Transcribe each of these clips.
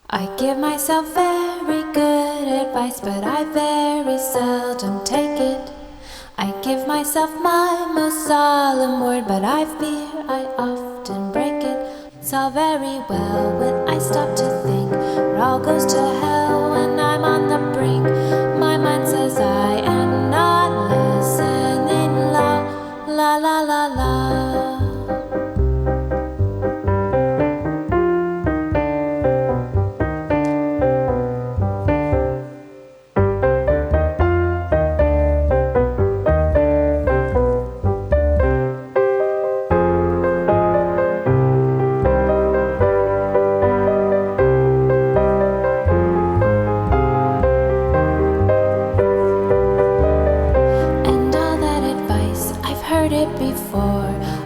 I give myself very good advice, but I very seldom take it. I give myself my most solemn word, but I fear I often break it. It's all very well when I stop to think, it all goes to hell when I'm on the brink. My mind says I am not listening, la, la, la, la, la.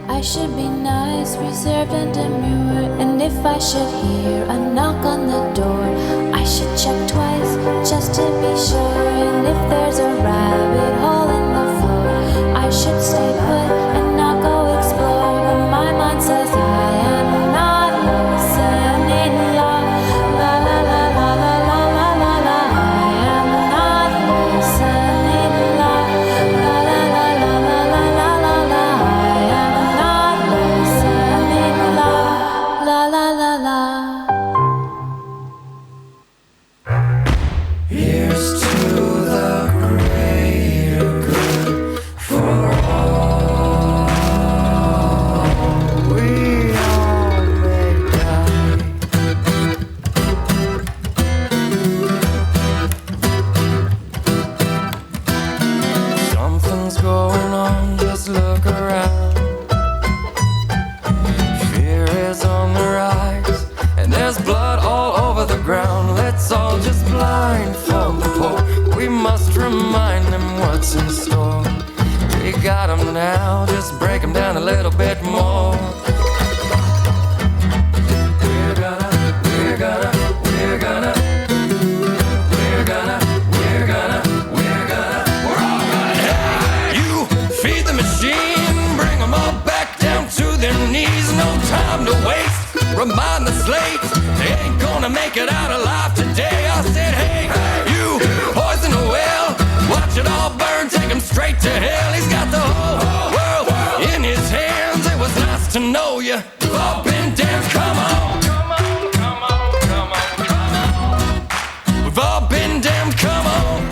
I should be nice, reserved and demure. And if I should hear a knock on the door, I should check twice, just to be sure. And if there's a rabbit hole in the floor, I should stay put and not go explore. But my mind says I am not listening, la, la, la, la, la, la, la, la, la, la. I am not listening, la, la, la, la, la, la, la, la, la, la. I am not listening, la, la, la, la, la. Here's to the greater good for all. We all may die. Something's going on, just look around. Fear is on the rise, and there's blood all over the ground. Let's all just blindfold the poor. We must remind them what's in store. We got them now, just break them down a little bit more. We're gonna, we're gonna, we're gonna, we're gonna, we're gonna, we're gonna, we're all gonna. Hey, you feed the machine, bring them all back down to their knees. No time to waste. Remind the slaves, they ain't gonna make it out alive today. I said, hey, you poison the well, watch it all burn, take him straight to hell. He's got the whole world in his hands. It was nice to know you. We've all been damned. Come on, come on, come on, come on, come on. We've all been damned. Come on.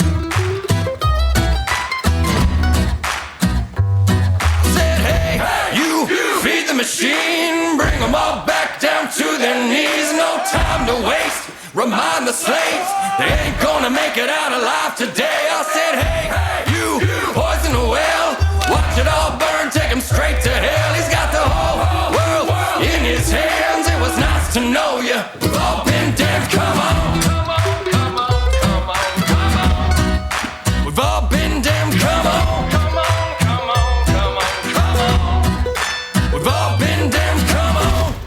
Said, hey, you feed the machine, bring them all back down to their knees. No time to waste. Remind the slaves, they ain't gonna make it out alive today. I said, hey, you poison the well, watch it all burn, take him straight to hell. He's got the whole world in his hands. It was nice to know you. We've all been damned. Come on, come on, come on, come on, come on. We've all been damned. Come on, come on, come on, come on, come on. We've all been damned. Come on.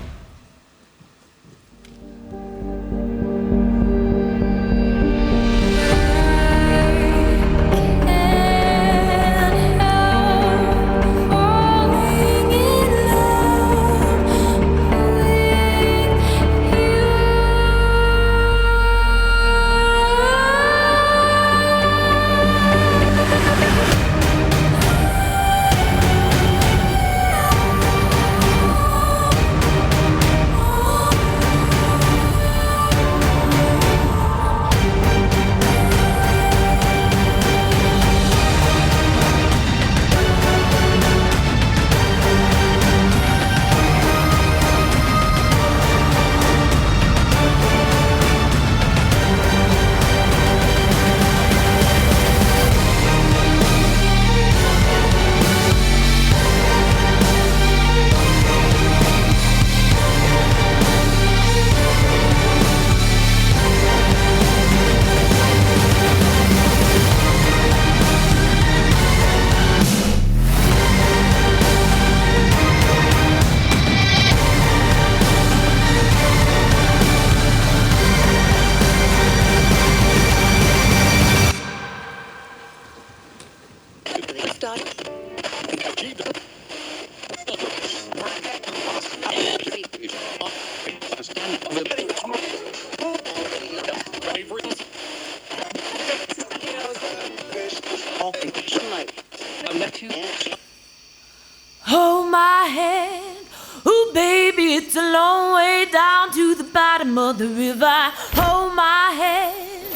Hold my hand, ooh baby, it's a long way down to the bottom of the river. Hold my hand,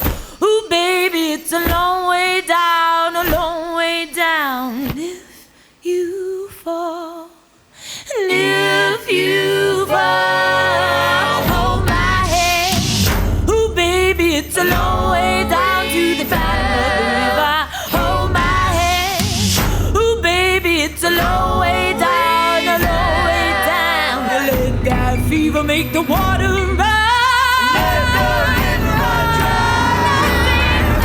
ooh baby, it's a long way down, a long way down. If you fall, and if you fall, hold my hand, ooh baby, it's a long way down to the bottom of the river. Hold my hand, ooh baby, it's a long way down, a long way down. Let that fever make the water run.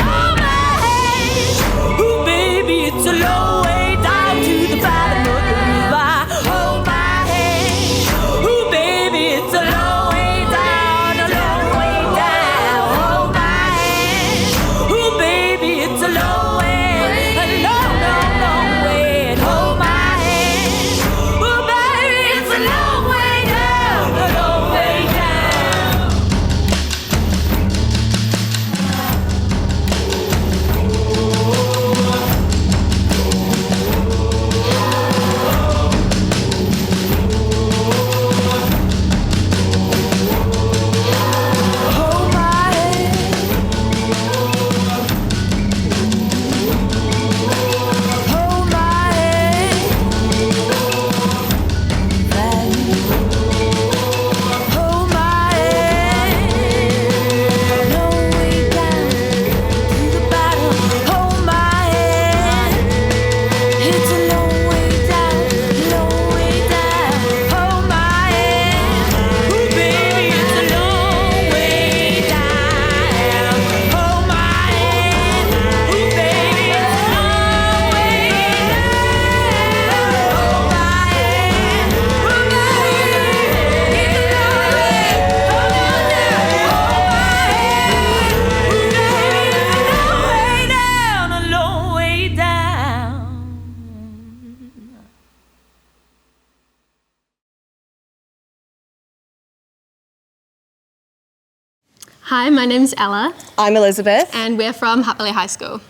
Hold my hand, ooh baby, it's a long way down to the bottom of the river. Hold my hand, ooh baby, it's a long way down, a long way down. Hold my hand, ooh baby, it's a long way, a long, long, long way. And hold my hand, ooh baby, it's a long way down, a long way down. Hold my hand, hold my hand, hold my hand, long way down to the bottom. Hold my hand, it's a long way down, long way down. Hold my hand, ooh baby, it's a long way down. Hold my hand, ooh baby, it's a long way down. Hold my hand, ooh baby, it's a long way. Hold on now, hold my hand, ooh baby, it's a long way down, a long way down. Hi, my name's Ella, I'm Elizabeth. and we're from Hutt High School.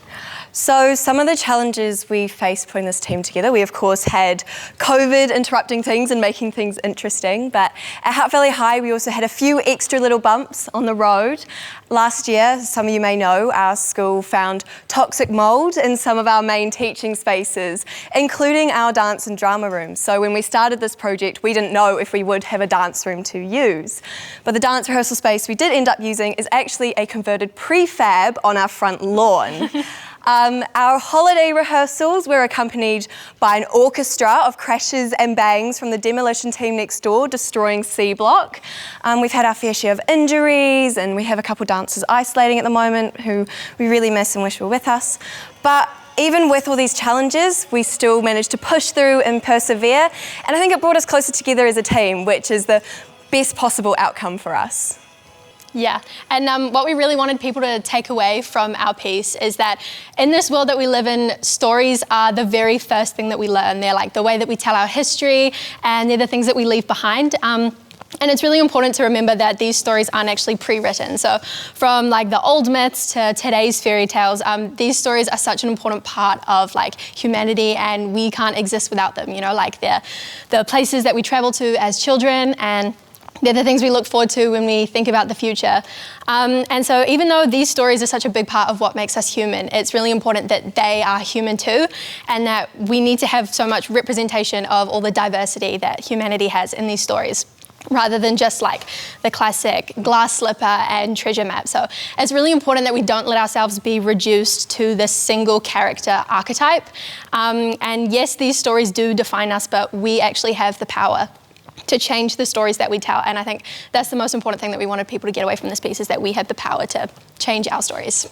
So some of the challenges we faced putting this team together, we of course had COVID interrupting things and making things interesting, but at Hutt Valley High we also had a few extra little bumps on the road. Last year, some of you may know, our school found toxic mould in some of our main teaching spaces, including our dance and drama rooms. So when we started this project, we didn't know if we would have a dance room to use. But the dance rehearsal space we did end up using is actually a converted prefab on our front lawn. Our holiday rehearsals were accompanied by an orchestra of crashes and bangs from the demolition team next door, destroying C Block. We've had our fair share of injuries, and we have a couple dancers isolating at the moment who we really miss and wish were with us. But even with all these challenges, we still managed to push through and persevere, and I think it brought us closer together as a team, which is the best possible outcome for us. Yeah, and what we really wanted people to take away from our piece is that in this world that we live in, stories are the very first thing that we learn. They're like the way that we tell our history, and they're the things that we leave behind. And it's really important to remember that these stories aren't actually pre-written. So from like the old myths to today's fairy tales, these stories are such an important part of like humanity, and we can't exist without them. You know, like they're the places that we travel to as children, and they're the things we look forward to when we think about the future. And so even though these stories are such a big part of what makes us human, it's really important that they are human too, and that we need to have so much representation of all the diversity that humanity has in these stories, rather than just like the classic glass slipper and treasure map. So it's really important that we don't let ourselves be reduced to this single character archetype. And yes, these stories do define us, but we actually have the power to change the stories that we tell. And I think that's the most important thing that we wanted people to get away from this piece, is that we have the power to change our stories.